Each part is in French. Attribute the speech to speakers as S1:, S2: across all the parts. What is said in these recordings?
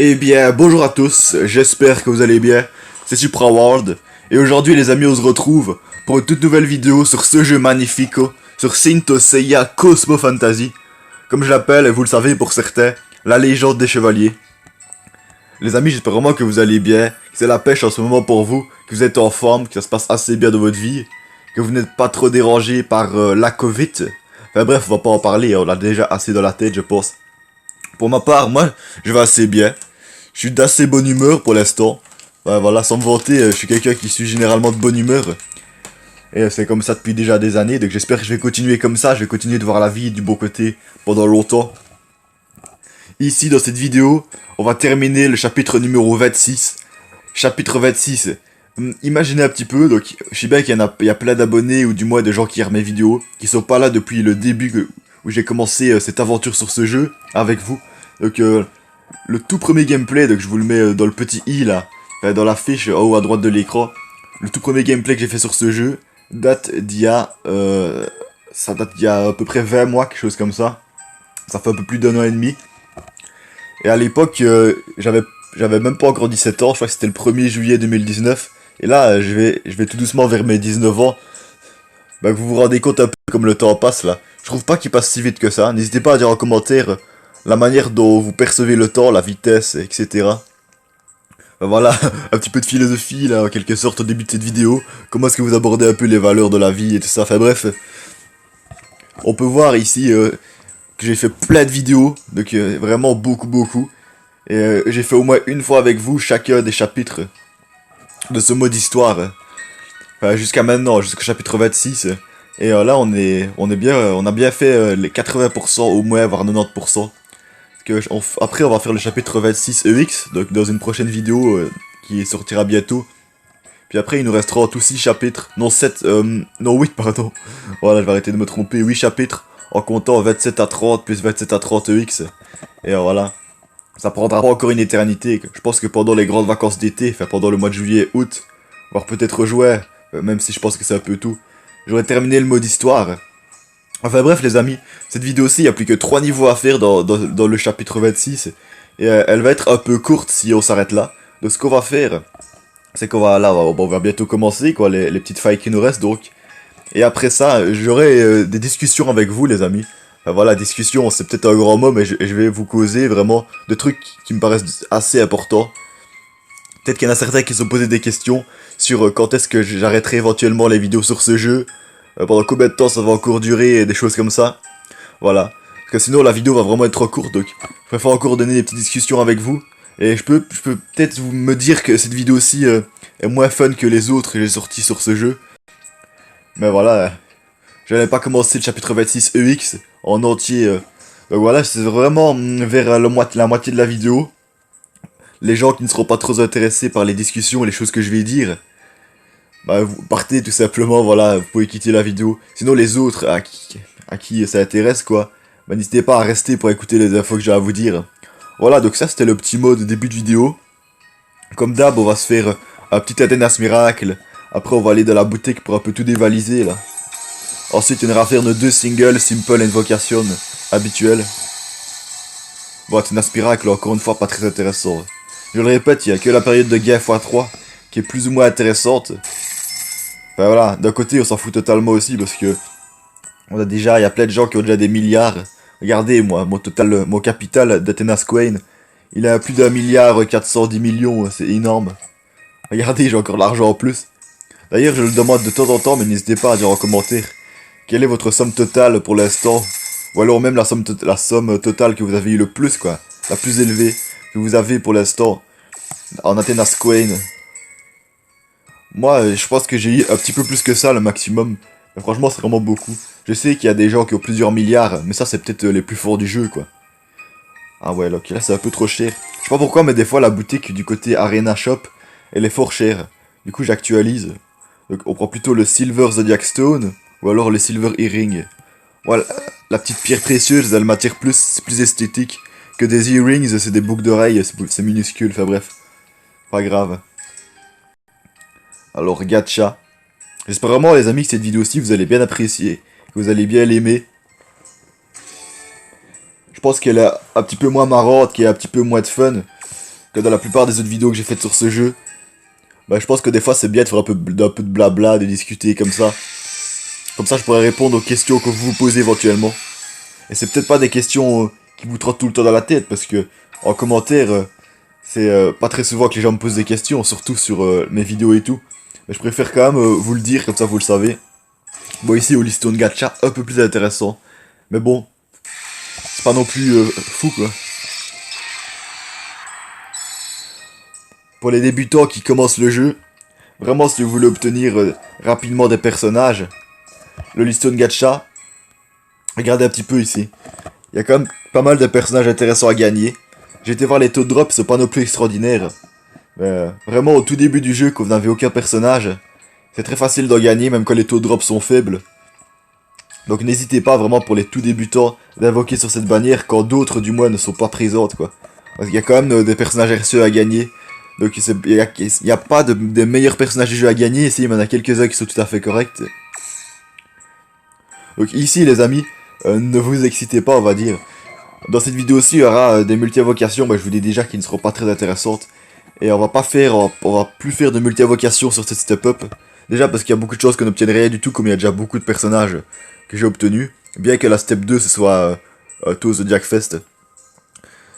S1: Eh bien, bonjour à tous, j'espère que vous allez bien, c'est SupraWorld, et aujourd'hui les amis on se retrouve pour une toute nouvelle vidéo sur ce jeu magnifico, sur Saint Seiya Cosmo Fantasy, comme je l'appelle, et vous le savez pour certains, la légende des chevaliers. Les amis, j'espère vraiment que vous allez bien, que c'est la pêche en ce moment pour vous, que vous êtes en forme, que ça se passe assez bien dans votre vie, que vous n'êtes pas trop dérangé par la Covid. Enfin bref, on va pas en parler, on l'a déjà assez dans la tête je pense. Pour ma part, moi, je vais assez bien. Je suis d'assez bonne humeur pour l'instant. Ouais, voilà, sans me vanter, je suis quelqu'un qui suis généralement de bonne humeur. Et c'est comme ça depuis déjà des années, donc j'espère que je vais continuer comme ça, je vais continuer de voir la vie du bon côté pendant longtemps. Ici, dans cette vidéo, on va terminer le chapitre numéro 26. Chapitre 26. Imaginez un petit peu, donc je sais bien qu'il y a plein d'abonnés ou du moins de gens qui regardent mes vidéos, qui sont pas là depuis le début où j'ai commencé cette aventure sur ce jeu avec vous. Donc le tout premier gameplay, donc je vous le mets dans le petit i là, dans la fiche en haut à droite de l'écran. Le tout premier gameplay que j'ai fait sur ce jeu date d'il y a, ça date d'il y a à peu près 20 mois, quelque chose comme ça. Ça fait un peu plus d'un an et demi. Et à l'époque, j'avais même pas encore 17 ans, je crois que c'était le 1er juillet 2019. Et là, je vais tout doucement vers mes 19 ans. Bah, que vous vous rendez compte un peu comme le temps passe là. Je trouve pas qu'il passe si vite que ça. N'hésitez pas à dire en commentaire la manière dont vous percevez le temps, la vitesse, etc. Bah, voilà, un petit peu de philosophie là, en quelque sorte au début de cette vidéo. Comment est-ce que vous abordez un peu les valeurs de la vie et tout ça. Enfin bref, on peut voir ici que j'ai fait plein de vidéos, donc vraiment beaucoup. Et j'ai fait au moins une fois avec vous chacun des chapitres de ce mode histoire. Enfin, jusqu'à maintenant, jusqu'au chapitre 26. Et là, on a bien fait les 80% au moins, voire 90%. Après, on va faire le chapitre 26 EX, donc dans une prochaine vidéo qui sortira bientôt. Puis après, il nous restera tous 6 chapitres, non 7, non 8, pardon. Voilà, je vais arrêter de me tromper, 8 chapitres, en comptant 27 à 30 plus 27 à 30 EX. Et voilà. Ça prendra pas encore une éternité. Je pense que pendant les grandes vacances d'été, enfin pendant le mois de juillet, août, voire peut-être juin, même si je pense que c'est un peu tout, j'aurais terminé le mode histoire. Enfin bref les amis, cette vidéo-ci, il n'y a plus que 3 niveaux à faire dans le chapitre 26. Et elle va être un peu courte si on s'arrête là. Donc ce qu'on va faire, c'est qu'on va là, on va bientôt commencer quoi, les petites failles qui nous restent donc. Et après ça, j'aurai des discussions avec vous les amis. Enfin, voilà, discussion, c'est peut-être un grand mot, mais je vais vous causer vraiment de trucs qui me paraissent assez importants. Peut-être qu'il y en a certains qui se sont posés des questions sur quand est-ce que j'arrêterai éventuellement les vidéos sur ce jeu, pendant combien de temps ça va encore durer, et des choses comme ça. Voilà. Parce que sinon la vidéo va vraiment être trop courte, donc je préfère encore donner des petites discussions avec vous. Et je peux peut-être vous me dire que cette vidéo-ci est moins fun que les autres que j'ai sorties sur ce jeu. Mais voilà, je n'avais pas commencé le chapitre 26 EX en entier. Donc voilà, c'est vraiment vers la moitié de la vidéo. Les gens qui ne seront pas trop intéressés par les discussions et les choses que je vais dire, bah vous partez tout simplement, voilà, vous pouvez quitter la vidéo. Sinon les autres à qui ça intéresse quoi, bah n'hésitez pas à rester pour écouter les infos que j'ai à vous dire. Voilà, donc ça c'était le petit mot de début de vidéo. Comme d'hab, on va se faire un petit Athénas miracle. Après on va aller dans la boutique pour un peu tout dévaliser là. Ensuite, on ira faire nos 2 singles, Simple Invocation, habituels. Bon, Athénas Miracle, encore une fois, pas très intéressant. Je le répète, il y a que la période de guerre x3 qui est plus ou moins intéressante. Enfin voilà, d'un côté, on s'en fout totalement aussi parce que il y a plein de gens qui ont déjà des milliards. Regardez, moi, mon capital d'Athénas Queen, il a plus d'1 milliard 410 millions, c'est énorme. Regardez, j'ai encore l'argent en plus. D'ailleurs, je le demande de temps en temps, mais n'hésitez pas à dire en commentaire. Quelle est votre somme totale pour l'instant? Ou alors même la somme totale que vous avez eu le plus, quoi. La plus élevée que vous avez pour l'instant en Athénas Queen. Moi, je pense que j'ai eu un petit peu plus que ça, le maximum. Mais franchement, c'est vraiment beaucoup. Je sais qu'il y a des gens qui ont plusieurs milliards, mais ça, c'est peut-être les plus forts du jeu, quoi. Ah ouais, ok, là, c'est un peu trop cher. Je sais pas pourquoi, mais des fois, la boutique du côté Arena Shop, elle est fort chère. Du coup, j'actualise. Donc, on prend plutôt le Silver Zodiac Stone, ou alors le Silver Earring. Voilà, la petite pierre précieuse, elle m'attire plus, c'est plus esthétique que des earrings, c'est des boucles d'oreilles, c'est minuscule, enfin bref. Pas grave. Alors, gacha. J'espère vraiment, les amis, que cette vidéo-ci, vous allez bien apprécier, que vous allez bien l'aimer. Je pense qu'elle est un petit peu moins marrante, qu'elle a un petit peu moins de fun. que dans la plupart des autres vidéos que j'ai faites sur ce jeu. Bah, je pense que des fois c'est bien de faire un peu de blabla, de discuter comme ça. Comme ça je pourrais répondre aux questions que vous vous posez éventuellement. Et c'est peut-être pas des questions qui vous trottent tout le temps dans la tête, parce que en commentaire, c'est pas très souvent que les gens me posent des questions, surtout sur mes vidéos et tout. Mais je préfère quand même vous le dire, comme ça vous le savez. Bon, ici au Liston Gacha, un peu plus intéressant. Mais bon, c'est pas non plus fou quoi. Pour les débutants qui commencent le jeu, vraiment si vous voulez obtenir rapidement des personnages, le Liston Gacha, regardez un petit peu ici. Il y a quand même pas mal de personnages intéressants à gagner. J'ai été voir les taux de drop, c'est pas non plus extraordinaire. Mais vraiment au tout début du jeu, quand vous n'avez aucun personnage, c'est très facile d'en gagner même quand les taux de drop sont faibles. Donc n'hésitez pas vraiment pour les tout débutants d'invoquer sur cette bannière quand d'autres du moins ne sont pas présentes quoi. Parce qu'il y a quand même des personnages RCE à gagner. Donc il n'y a pas des meilleurs personnages du jeu à gagner, ici il y en a quelques-uns qui sont tout à fait corrects. Donc ici les amis, ne vous excitez pas on va dire. Dans cette vidéo aussi il y aura des multi-invocations, je vous dis déjà qu'ils ne seront pas très intéressantes. Et on va plus faire de multi-invocations sur cette step-up. Déjà parce qu'il y a beaucoup de choses qu'on n'obtiendrait rien du tout, comme il y a déjà beaucoup de personnages que j'ai obtenus. Bien que la step 2 ce soit tout Zodiac Fest.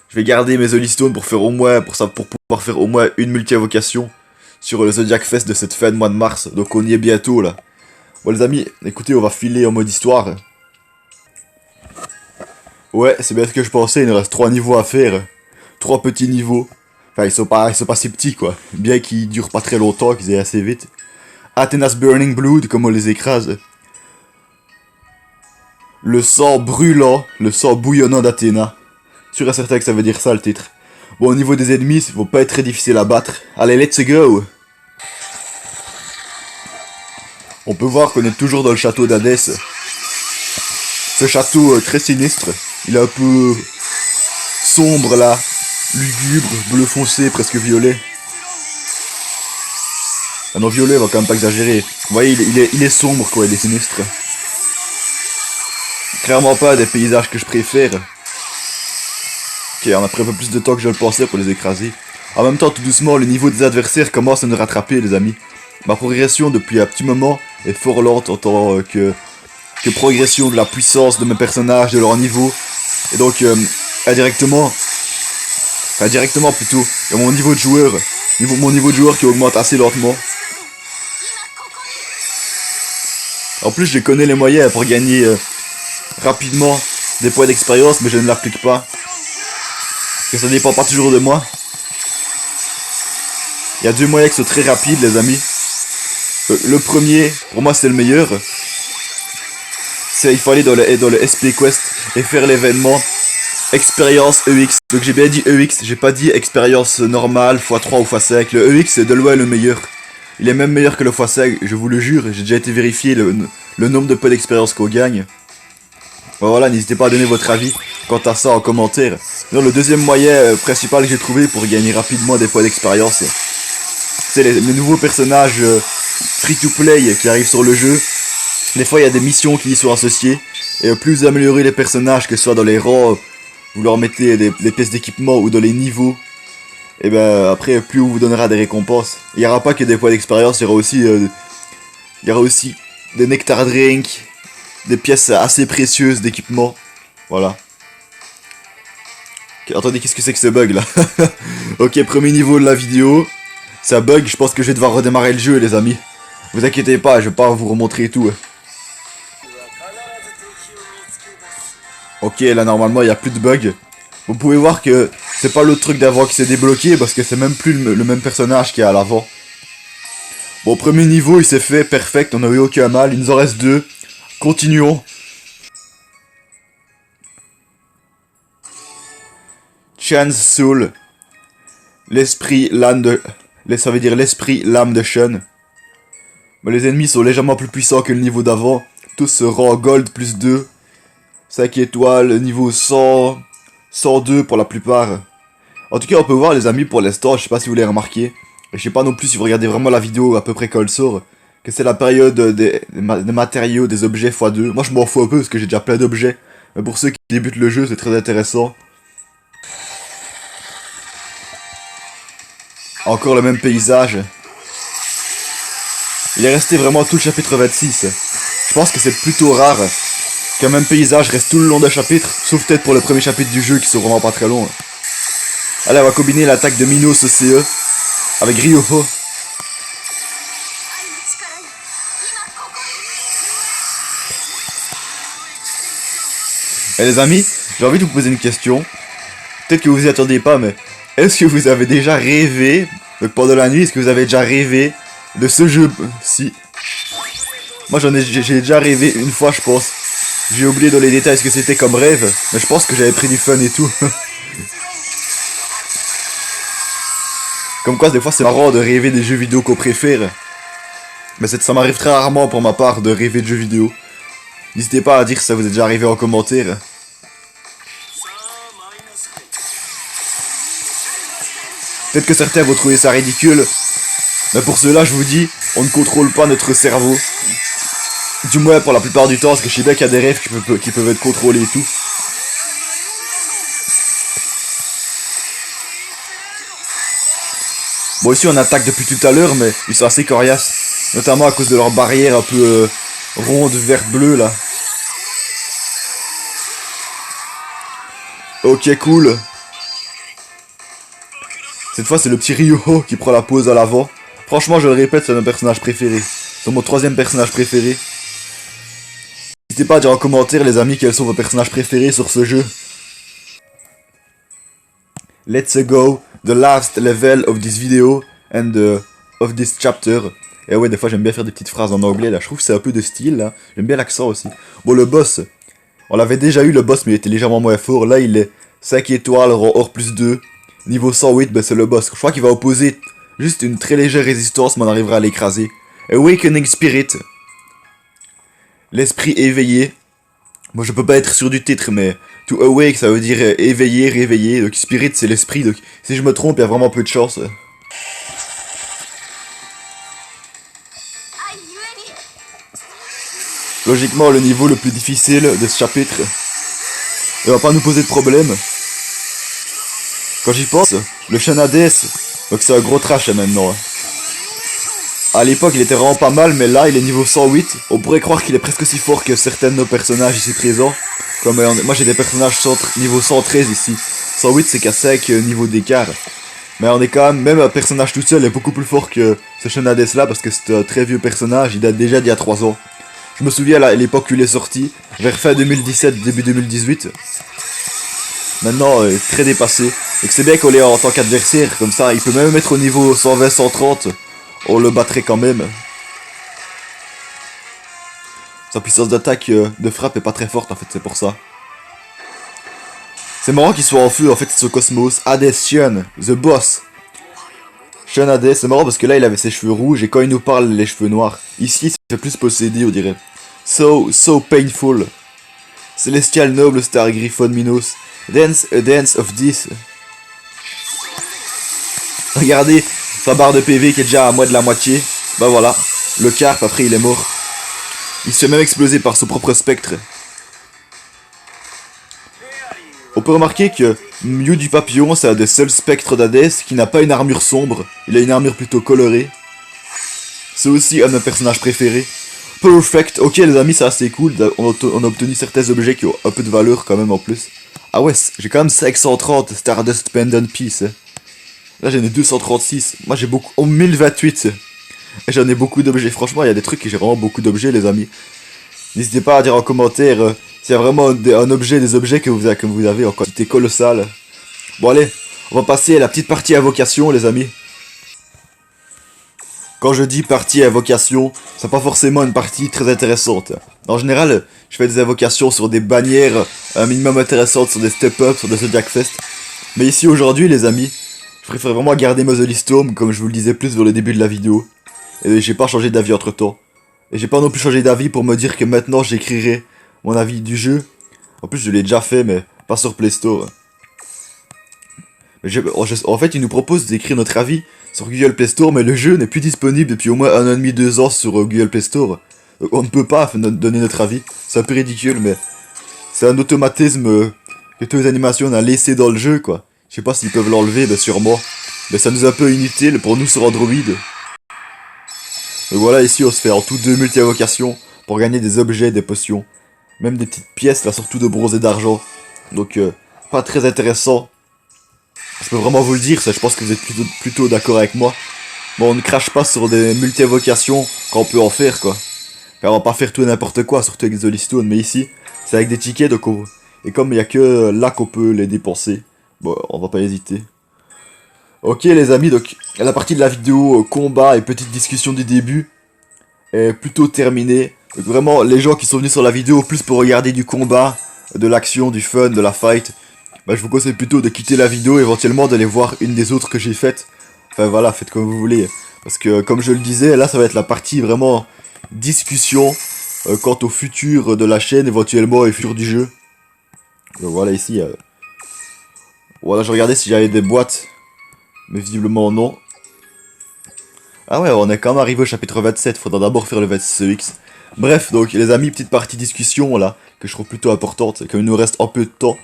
S1: Je vais garder mes Holy Stones pour pouvoir faire au moins une multi-invocation sur le Zodiac Fest de cette fin de mois de mars. Donc on y est bientôt là. Bon les amis, écoutez, on va filer en mode histoire. Ouais, c'est bien ce que je pensais, il nous reste 3 niveaux à faire. 3 petits niveaux. Enfin, ils sont pas si petits quoi. Bien qu'ils durent pas très longtemps, qu'ils aient assez vite. Athéna's Burning Blood, comme on les écrase. Le sang brûlant, le sang bouillonnant d'Athéna. Sûr et certain que ça veut dire ça le titre. Bon, au niveau des ennemis, ça va pas être très difficile à battre. Allez, let's go! On peut voir qu'on est toujours dans le château d'Hadès. Ce château très sinistre. Il est un peu sombre là. Lugubre, bleu foncé, presque violet. Ah non, violet, on va quand même pas exagérer. Vous voyez, il est sombre quoi, il est sinistre. Clairement pas des paysages que je préfère. Ok, on a pris un peu plus de temps que je le pensais pour les écraser. En même temps, tout doucement, le niveau des adversaires commence à nous rattraper, les amis. Ma progression depuis un petit moment est fort lente en tant que progression de la puissance de mes personnages, de leur niveau. Et donc, indirectement plutôt, il y a mon niveau de joueur qui augmente assez lentement. En plus, je connais les moyens pour gagner rapidement des points d'expérience, mais je ne l'applique pas. Parce que ça dépend pas toujours de moi. Il y a 2 moyens qui sont très rapides, les amis. Le premier, pour moi c'est le meilleur. C'est il faut aller dans le SP Quest et faire l'événement expérience EX. Donc j'ai bien dit EX, j'ai pas dit expérience normale x3 ou x5. Le EX c'est de loin le meilleur. Il est même meilleur que le x5, je vous le jure. J'ai déjà été vérifié le nombre de points d'expérience qu'on gagne. Bon, voilà, n'hésitez pas à donner votre avis quant à ça en commentaire. Non, le deuxième moyen principal que j'ai trouvé pour gagner rapidement des points d'expérience, c'est les nouveaux personnages free-to-play qui arrivent sur le jeu. Des fois, il y a des missions qui y sont associées. Et plus vous améliorez les personnages, que ce soit dans les rangs, vous leur mettez des pièces d'équipement ou dans les niveaux, et ben après, plus on vous donnera des récompenses. Il n'y aura pas que des points d'expérience, il y aura aussi des nectar drinks, des pièces assez précieuses d'équipement. Voilà. Okay, attendez, qu'est-ce que c'est que ce bug là? Ok, premier niveau de la vidéo. C'est un bug, je pense que je vais devoir redémarrer le jeu les amis. Vous inquiétez pas, je vais pas vous remontrer tout. Ok, là normalement il n'y a plus de bug. Vous pouvez voir que c'est pas le truc d'avant qui s'est débloqué parce que c'est même plus le même personnage qui est à l'avant. Bon, premier niveau il s'est fait, perfect, on n'a eu aucun mal, il nous en reste 2. Continuons. Chan's Soul. L'esprit l'âme de... Ça veut dire l'esprit l'âme de Shen. Mais les ennemis sont légèrement plus puissants que le niveau d'avant. Tous se rang gold plus 2. 5 étoiles, niveau 100... 102 pour la plupart. En tout cas, on peut voir les amis pour l'instant, je sais pas si vous l'avez remarqué. Et je sais pas non plus si vous regardez vraiment la vidéo à peu près quand elle sort. Que c'est la période des matériaux, des objets x2. Moi je m'en fous un peu parce que j'ai déjà plein d'objets. Mais pour ceux qui débutent le jeu, c'est très intéressant. Encore le même paysage. Il est resté vraiment tout le chapitre 26. Je pense que c'est plutôt rare qu'un même paysage reste tout le long d'un chapitre, sauf peut-être pour le premier chapitre du jeu qui sont vraiment pas très longs. Allez, on va combiner l'attaque de Minos CE avec Ryoho. Et les amis, j'ai envie de vous poser une question. Peut-être que vous y attendez pas, mais est-ce que vous avez déjà rêvé, donc pendant la nuit, est-ce que vous avez déjà rêvé de ce jeu-ci? Moi j'ai déjà rêvé une fois, je pense. J'ai oublié dans les détails ce que c'était comme rêve, mais je pense que j'avais pris du fun et tout. Comme quoi, des fois c'est marrant de rêver des jeux vidéo qu'on préfère. Mais ça m'arrive très rarement pour ma part de rêver de jeux vidéo. N'hésitez pas à dire si ça vous est déjà arrivé en commentaire. Peut-être que certains vont trouver ça ridicule, mais pour cela je vous dis, on ne contrôle pas notre cerveau. Du moins pour la plupart du temps, parce que je sais bien qu'il y a des rêves qui peuvent être contrôlés et tout. Bon, ici on attaque depuis tout à l'heure, mais ils sont assez coriaces. Notamment à cause de leur barrière un peu ronde, vert-bleu là. Ok, cool. Cette fois c'est le petit Ryoho qui prend la pose à l'avant. Franchement, je le répète, c'est mon personnage préféré. C'est mon troisième personnage préféré. N'hésitez pas à dire en commentaire, les amis, quels sont vos personnages préférés sur ce jeu. Let's go, the last level of this video and of this chapter. Et ouais, des fois j'aime bien faire des petites phrases en anglais là, je trouve que c'est un peu de style là. J'aime bien l'accent aussi. Bon, le boss, on l'avait déjà eu le boss, mais il était légèrement moins fort. Là, il est 5 étoiles, rang or plus 2. Niveau 108, ben c'est le boss. Je crois qu'il va opposer juste une très légère résistance, mais on arrivera à l'écraser. Awakening Spirit. L'esprit éveillé. Moi je peux pas être sûr du titre, mais to awake ça veut dire éveiller, réveiller. Donc spirit c'est l'esprit, donc si je me trompe il y a vraiment peu de chance. Logiquement le niveau le plus difficile de ce chapitre. Il va pas nous poser de problème. Quand j'y pense, le Shanades, donc c'est un gros trash maintenant. À l'époque il était vraiment pas mal, mais là il est niveau 108. On pourrait croire qu'il est presque aussi fort que certains de nos personnages ici présents. Comme moi j'ai des personnages niveau 113 ici. 108 c'est qu'à 5 niveaux d'écart. Mais on est quand même un personnage tout seul est beaucoup plus fort que ce Shanades là, parce que c'est un très vieux personnage, il date déjà d'il y a 3 ans. Je me souviens à l'époque où il est sorti, vers fin 2017, début 2018. Maintenant très dépassé. Donc c'est bien qu'on l'ait en tant qu'adversaire, comme ça il peut même être au niveau 120-130. On le battrait quand même. Sa puissance d'attaque de frappe est pas très forte en fait, c'est pour ça. C'est marrant qu'il soit en feu en fait, ce Cosmos. Hades Shun, the boss. Shun Hades, c'est marrant parce que là il avait ses cheveux rouges et quand il nous parle les cheveux noirs. Ici ça fait plus possédé on dirait. So painful. Celestial noble star Griffon Minos. Dance a dance of this. Regardez. Sa barre de PV qui est déjà à moins de la moitié. Bah voilà, le carpe après il est mort. Il se fait même exploser par son propre spectre. On peut remarquer que Mew du papillon c'est un des seuls spectres d'Hadès qui n'a pas une armure sombre. Il a une armure plutôt colorée. C'est aussi un de mes personnages préférés. Perfect, ok les amis c'est assez cool. On a obtenu certains objets qui ont un peu de valeur quand même en plus. Ah ouais, j'ai quand même 530 Stardust Pendant Piece. Là j'en ai 236, moi j'ai beaucoup, 1028. Et j'en ai beaucoup d'objets, franchement il y a des trucs que j'ai vraiment beaucoup d'objets les amis. N'hésitez pas à dire en commentaire s'il y a vraiment un objet, des objets que vous avez en quantité colossale. Bon allez, on va passer à la petite partie invocation les amis. Quand je dis partie invocation, c'est pas forcément une partie très intéressante. En général, je fais des invocations sur des bannières un minimum intéressantes, sur des step-up, sur des Zodiac Fest. Mais ici aujourd'hui les amis, je préfère vraiment garder Mausoleum comme je vous le disais plus vers le début de la vidéo. Et j'ai pas changé d'avis entre temps. Et j'ai pas non plus changé d'avis pour me dire que maintenant j'écrirai mon avis du jeu. En plus je l'ai déjà fait mais pas sur Play Store. Mais en fait il nous propose d'écrire notre avis sur Google Play Store, mais le jeu n'est plus disponible depuis au moins 1 an et demi, 2 ans sur Google Play Store. Donc on ne peut pas donner notre avis. C'est un peu ridicule mais c'est un automatisme que toutes les animations on a laissé dans le jeu quoi. Je sais pas s'ils peuvent l'enlever, mais sûrement. mais ça nous est un peu inutile pour nous sur Android. Donc voilà, ici on se fait en tout 2 multi-invocations pour gagner des objets, des potions. Même des petites pièces, là, surtout de bronze et d'argent. Donc, pas très intéressant. Je peux vraiment vous le dire, ça, je pense que vous êtes plutôt d'accord avec moi. Bon, on ne crache pas sur des multi-invocations quand on peut en faire, quoi. Enfin, on va pas faire tout et n'importe quoi, surtout avec des Holystone, mais ici, c'est avec des tickets, donc et comme il y a que là qu'on peut les dépenser, bon, on va pas hésiter. Ok les amis, donc la partie de la vidéo combat et petite discussion du début est plutôt terminée. Donc vraiment, les gens qui sont venus sur la vidéo plus pour regarder du combat, de l'action, du fun, de la fight, bah, je vous conseille plutôt de quitter la vidéo, éventuellement d'aller voir une des autres que j'ai faites. Enfin voilà, faites comme vous voulez. Parce que comme je le disais, là ça va être la partie vraiment discussion quant au futur de la chaîne, éventuellement et futur du jeu. Donc voilà ici, voilà, je regardais si j'avais des boîtes. Mais visiblement non. Ah ouais, on est quand même arrivé au chapitre 27, faudra d'abord faire le 26EX. Bref, donc les amis, petite partie discussion là, que je trouve plutôt importante, comme il nous reste un peu de temps.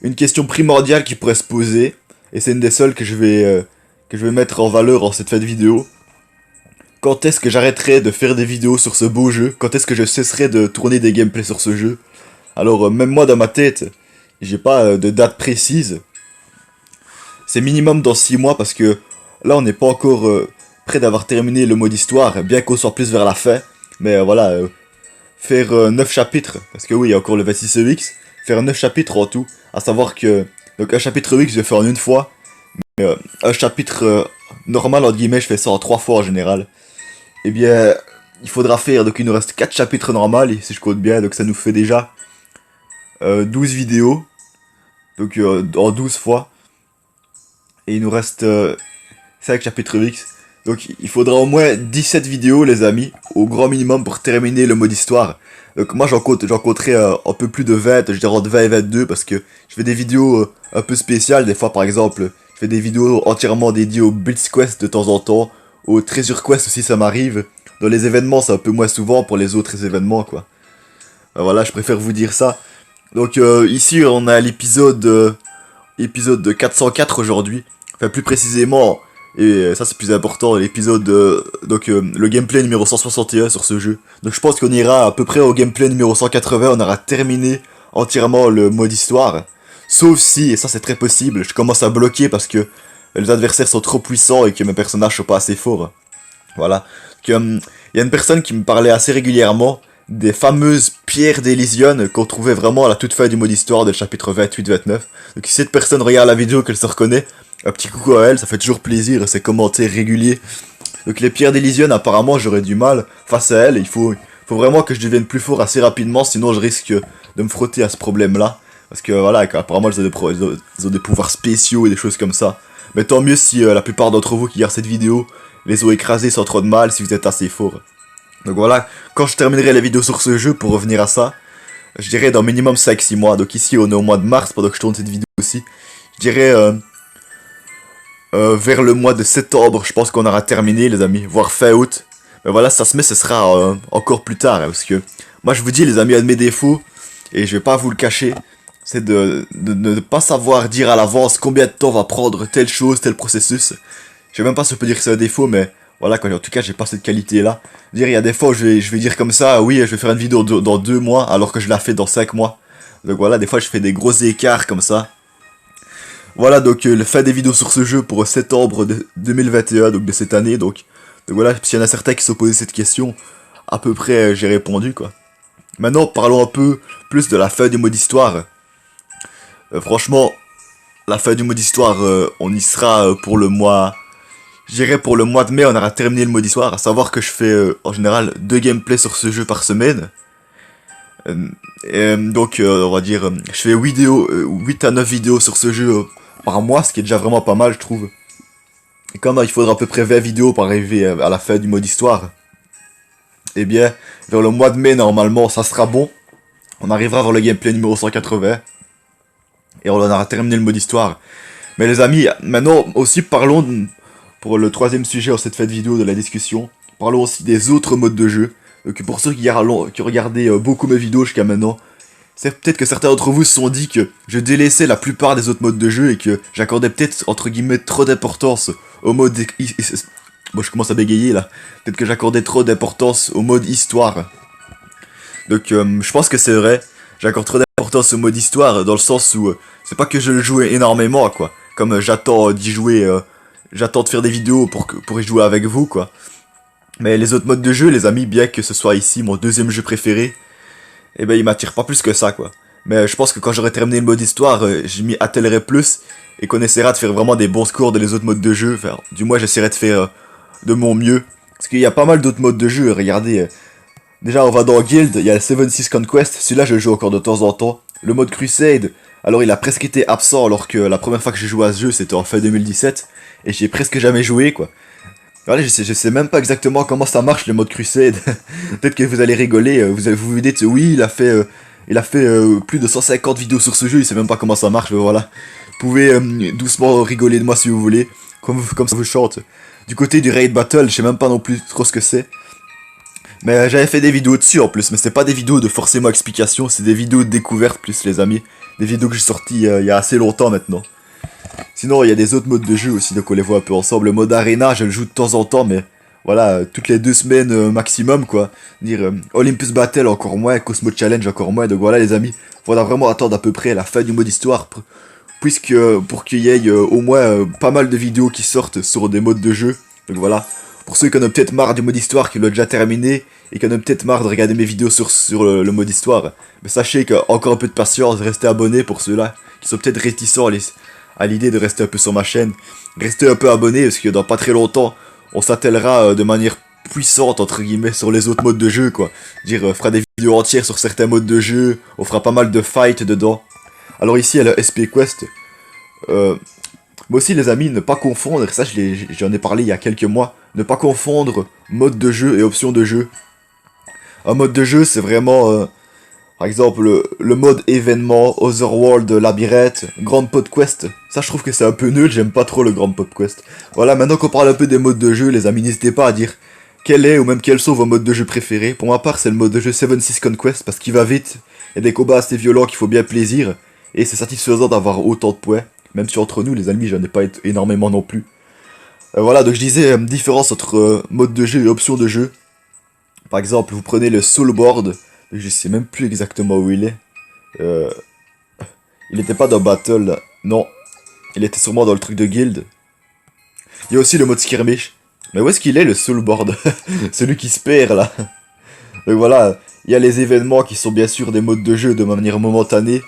S1: Une question primordiale qui pourrait se poser, et c'est une des seules que je vais mettre en valeur en cette vidéo. Quand est-ce que j'arrêterai de faire des vidéos sur ce beau jeu? Quand est-ce que je cesserai de tourner des gameplays sur ce jeu? Alors, même moi dans ma tête, j'ai pas de date précise. C'est minimum dans 6 mois parce que là on n'est pas encore près d'avoir terminé le mode histoire, bien qu'on soit plus vers la fin. Mais voilà, faire 9 chapitres, parce que oui, il y a encore le 26EX, faire 9 chapitres en tout, à savoir que, donc un chapitre X je vais faire en une fois, mais un chapitre normal, entre guillemets, je fais ça en 3 fois en général. Eh bien, il faudra faire, donc il nous reste 4 chapitres normaux, si je compte bien, donc ça nous fait déjà 12 vidéos, donc en 12 fois. Et il nous reste 5 chapitres X. Donc il faudra au moins 17 vidéos les amis, au grand minimum pour terminer le mode histoire. Donc moi j'en compterai un peu plus de 20, je dirais entre 20 et 22 parce que je fais des vidéos un peu spéciales. Des fois par exemple, je fais des vidéos entièrement dédiées au Blitz Quest de temps en temps, au Treasure Quest aussi ça m'arrive. Dans les événements c'est un peu moins souvent pour les autres événements quoi. Voilà, je préfère vous dire ça. Donc ici on a l'épisode épisode 404 aujourd'hui. Enfin, plus précisément, et ça c'est plus important, l'épisode, le gameplay numéro 161 sur ce jeu. Donc je pense qu'on ira à peu près au gameplay numéro 180, on aura terminé entièrement le mode histoire. Sauf si, et ça c'est très possible, je commence à bloquer parce que les adversaires sont trop puissants et que mes personnages sont pas assez forts. Voilà. Il y a une personne qui me parlait assez régulièrement des fameuses pierres d'Elysion qu'on trouvait vraiment à la toute fin du mode histoire del chapitre 28-29. Donc si cette personne regarde la vidéo, qu'elle se reconnaît, un petit coucou à elle, ça fait toujours plaisir, ses commentaires réguliers. Donc les pierres d'Elysion, apparemment j'aurais du mal face à elle, il faut vraiment que je devienne plus fort assez rapidement, sinon je risque de me frotter à ce problème-là. Parce que voilà, apparemment elles ont des pouvoirs spéciaux et des choses comme ça. Mais tant mieux si la plupart d'entre vous qui regardent cette vidéo les ont écrasés sans trop de mal si vous êtes assez fort. Donc voilà, quand je terminerai la vidéo sur ce jeu, pour revenir à ça, je dirais dans minimum 5-6 mois. Donc ici on est au mois de mars pendant que je tourne cette vidéo aussi. Je dirais vers le mois de septembre, je pense qu'on aura terminé les amis, voire fin août. Mais voilà, ça se met, ce sera encore plus tard, hein, parce que moi je vous dis les amis, un de mes défauts, et je vais pas vous le cacher, c'est de ne pas savoir dire à l'avance combien de temps va prendre telle chose, tel processus. Je sais même pas si on peut dire que c'est un défaut, mais voilà, quoi, en tout cas j'ai pas cette qualité-là. Dire, il y a des fois où je vais dire comme ça, oui, je vais faire une vidéo dans 2 mois, alors que je la fais dans 5 mois. Donc voilà, des fois je fais des gros écarts comme ça. Voilà, donc le fin des vidéos sur ce jeu pour septembre 2021, donc de cette année, donc voilà, s'il y en a certains qui se sont posé cette question, à peu près j'ai répondu, quoi. Maintenant, parlons un peu plus de la fin du mode histoire. Franchement, la fin du mode histoire, on y sera pour le mois... Je dirais pour le mois de mai, on aura terminé le mode histoire, à savoir que je fais en général 2 gameplays sur ce jeu par semaine. Donc on va dire, je fais 8 à 9 vidéos sur ce jeu par mois, ce qui est déjà vraiment pas mal je trouve. Et comme il faudra à peu près 20 vidéos pour arriver à la fin du mode histoire, eh bien, vers le mois de mai normalement ça sera bon. On arrivera vers le gameplay numéro 180. Et on aura terminé le mode histoire. Mais les amis, maintenant aussi parlons, pour le 3ème sujet de cette vidéo de la discussion, parlons aussi des autres modes de jeu. Donc pour ceux qui ont regardé beaucoup mes vidéos jusqu'à maintenant, C'est peut-être que certains d'entre vous se sont dit que je délaissais la plupart des autres modes de jeu et que j'accordais peut-être, entre guillemets, trop d'importance au mode... Bon, je commence à bégayer, là. Peut-être que j'accordais trop d'importance au mode histoire. Donc, je pense que c'est vrai. J'accorde trop d'importance au mode histoire, dans le sens où... c'est pas que je le joue énormément, quoi. Comme j'attends d'y jouer... j'attends de faire des vidéos pour y jouer avec vous, quoi. Mais les autres modes de jeu, les amis, bien que ce soit ici mon deuxième jeu préféré, eh ben, il m'attire pas plus que ça, quoi. Mais je pense que quand j'aurai terminé le mode histoire, je m'y attellerai plus et qu'on essaiera de faire vraiment des bons scores dans les autres modes de jeu. Enfin, du moins, j'essaierai de faire de mon mieux. Parce qu'il y a pas mal d'autres modes de jeu, regardez. Déjà, on va dans Guild, il y a le 76 Conquest, celui-là, je le joue encore de temps en temps. Le mode Crusade, alors il a presque été absent alors que la première fois que j'ai joué à ce jeu, c'était en fin 2017. Et j'y ai presque jamais joué, quoi. Regardez, je sais même pas exactement comment ça marche le mode Crusade. Peut-être que vous allez rigoler, vous vous dites oui, il a fait plus de 150 vidéos sur ce jeu, il sait même pas comment ça marche, mais voilà. Vous pouvez doucement rigoler de moi si vous voulez, comme ça vous chante. Du côté du Raid Battle, je sais même pas non plus trop ce que c'est. Mais j'avais fait des vidéos dessus en plus, mais c'est pas des vidéos de forcément explication, c'est des vidéos de découverte plus les amis. Des vidéos que j'ai sorties il y a assez longtemps maintenant. Sinon, il y a des autres modes de jeu aussi, donc on les voit un peu ensemble. Le mode Arena, je le joue de temps en temps, mais voilà, toutes les 2 semaines maximum, quoi. Dire Olympus Battle encore moins, Cosmo Challenge encore moins, donc voilà les amis. Faudra vraiment attendre à peu près la fin du mode histoire, puisque pour qu'il y ait au moins pas mal de vidéos qui sortent sur des modes de jeu. Donc voilà, pour ceux qui en ont peut-être marre du mode histoire, qui l'ont déjà terminé, et qui en ont peut-être marre de regarder mes vidéos sur le mode histoire, mais sachez qu'encore un peu de patience, restez abonnés pour ceux-là, qui sont peut-être réticents à l'idée de rester un peu sur ma chaîne. Restez un peu abonnés, parce que dans pas très longtemps, on s'attellera de manière puissante, entre guillemets, sur les autres modes de jeu, quoi. Dire, on fera des vidéos entières sur certains modes de jeu, on fera pas mal de fights dedans. Alors ici, il y a le SP Quest. Moi aussi, les amis, ne pas confondre, ça j'en ai parlé il y a quelques mois, ne pas confondre mode de jeu et option de jeu. Un mode de jeu, c'est vraiment... par exemple, le mode événement, Otherworld, Labyrinthe, Grand Pod Quest. Ça, je trouve que c'est un peu nul, j'aime pas trop le Grand Pod Quest. Voilà, maintenant qu'on parle un peu des modes de jeu, les amis, n'hésitez pas à dire quel est ou même quels sont vos modes de jeu préférés. Pour ma part, c'est le mode de jeu 76 Conquest parce qu'il va vite, il y a des combats assez violents qui font bien plaisir, et c'est satisfaisant d'avoir autant de points. Même si entre nous, les amis, j'en ai pas énormément non plus. Voilà, donc je disais, différence entre mode de jeu et option de jeu. Par exemple, vous prenez le Soulboard. Je sais même plus exactement où il est. Il était pas dans Battle, là. Non. Il était sûrement dans le truc de Guild. Il y a aussi le mode Skirmish. Mais où est-ce qu'il est, le Soulboard? Celui qui se perd, là. Donc voilà, il y a les événements qui sont bien sûr des modes de jeu de manière momentanée.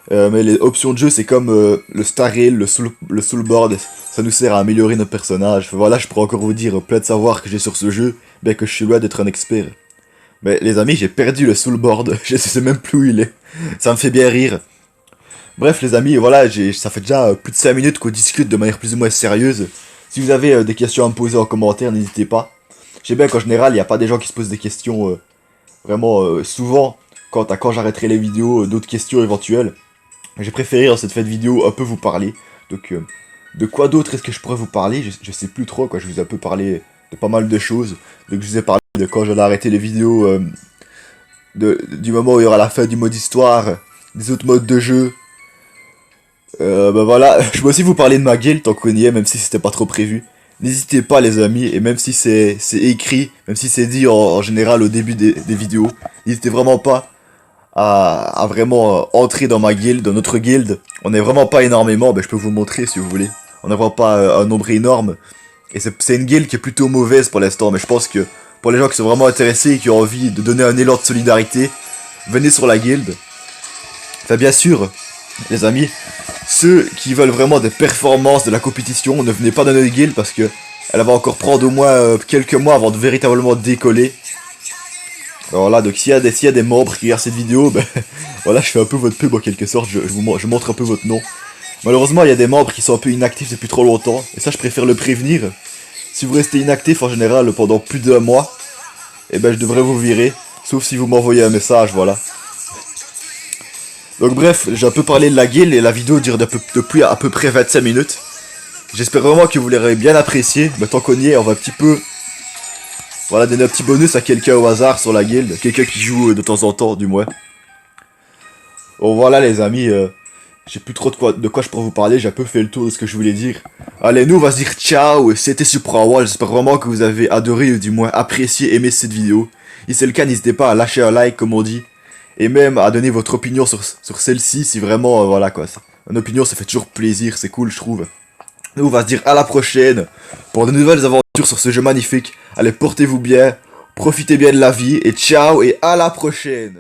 S1: Mais les options de jeu, c'est comme le Star Rail, le Soulboard. Ça nous sert à améliorer nos personnages. Voilà, je pourrais encore vous dire plein de savoir que j'ai sur ce jeu, bien que je suis loin d'être un expert. Mais les amis, j'ai perdu le Soulboard, je sais même plus où il est. Ça me fait bien rire. Bref les amis, voilà, ça fait déjà plus de 5 minutes qu'on discute de manière plus ou moins sérieuse. Si vous avez des questions à me poser en commentaire, n'hésitez pas. Je sais bien qu'en général, il n'y a pas des gens qui se posent des questions vraiment souvent quand j'arrêterai les vidéos, d'autres questions éventuelles. J'ai préféré dans cette fête vidéo un peu vous parler. Donc de quoi d'autre est-ce que je pourrais vous parler, je sais plus trop, quoi. Je vous ai un peu parlé de pas mal de choses. Donc je vous ai parlé de quand j'allais arrêter les vidéos, du moment où il y aura la fin du mode histoire, des autres modes de jeu. Bah voilà, je peux aussi vous parler de ma guilde tant qu'on y est, même si c'était pas trop prévu. N'hésitez pas les amis, et même si c'est écrit, même si c'est dit en général au début des vidéos, n'hésitez vraiment pas à vraiment entrer dans ma guilde, dans notre guilde. On est vraiment pas énormément, bah, je peux vous montrer si vous voulez. On n'a vraiment pas un nombre énorme. Et c'est une guilde qui est plutôt mauvaise pour l'instant, mais je pense que pour les gens qui sont vraiment intéressés et qui ont envie de donner un élan de solidarité, venez sur la guilde. Enfin bien sûr, les amis, ceux qui veulent vraiment des performances de la compétition, ne venez pas dans notre guilde parce que elle va encore prendre au moins quelques mois avant de véritablement décoller. Alors là, donc s'il y a des membres qui regardent cette vidéo, ben voilà, je fais un peu votre pub en quelque sorte, je montre un peu votre nom. Malheureusement, il y a des membres qui sont un peu inactifs depuis trop longtemps, et ça je préfère le prévenir. Si vous restez inactif en général pendant plus d'1 mois, eh ben je devrais vous virer, sauf si vous m'envoyez un message, voilà. Donc bref, j'ai un peu parlé de la guilde et la vidéo dure depuis à peu près 25 minutes. J'espère vraiment que vous l'aurez bien apprécié, mais tant qu'on y est, on va un petit peu... Voilà, donner un petit bonus à quelqu'un au hasard sur la guilde, quelqu'un qui joue de temps en temps, du moins. Bon voilà les amis, j'ai plus trop de quoi je pourrais vous parler, j'ai un peu fait le tour de ce que je voulais dire. Allez, nous on va se dire ciao, c'était Supra, j'espère vraiment que vous avez adoré ou du moins apprécié, aimé cette vidéo. Si c'est le cas, n'hésitez pas à lâcher un like comme on dit, et même à donner votre opinion sur celle-ci si vraiment, voilà quoi. Une opinion ça fait toujours plaisir, c'est cool je trouve. Nous on va se dire à la prochaine pour de nouvelles aventures sur ce jeu magnifique. Allez, portez-vous bien, profitez bien de la vie, et ciao et à la prochaine.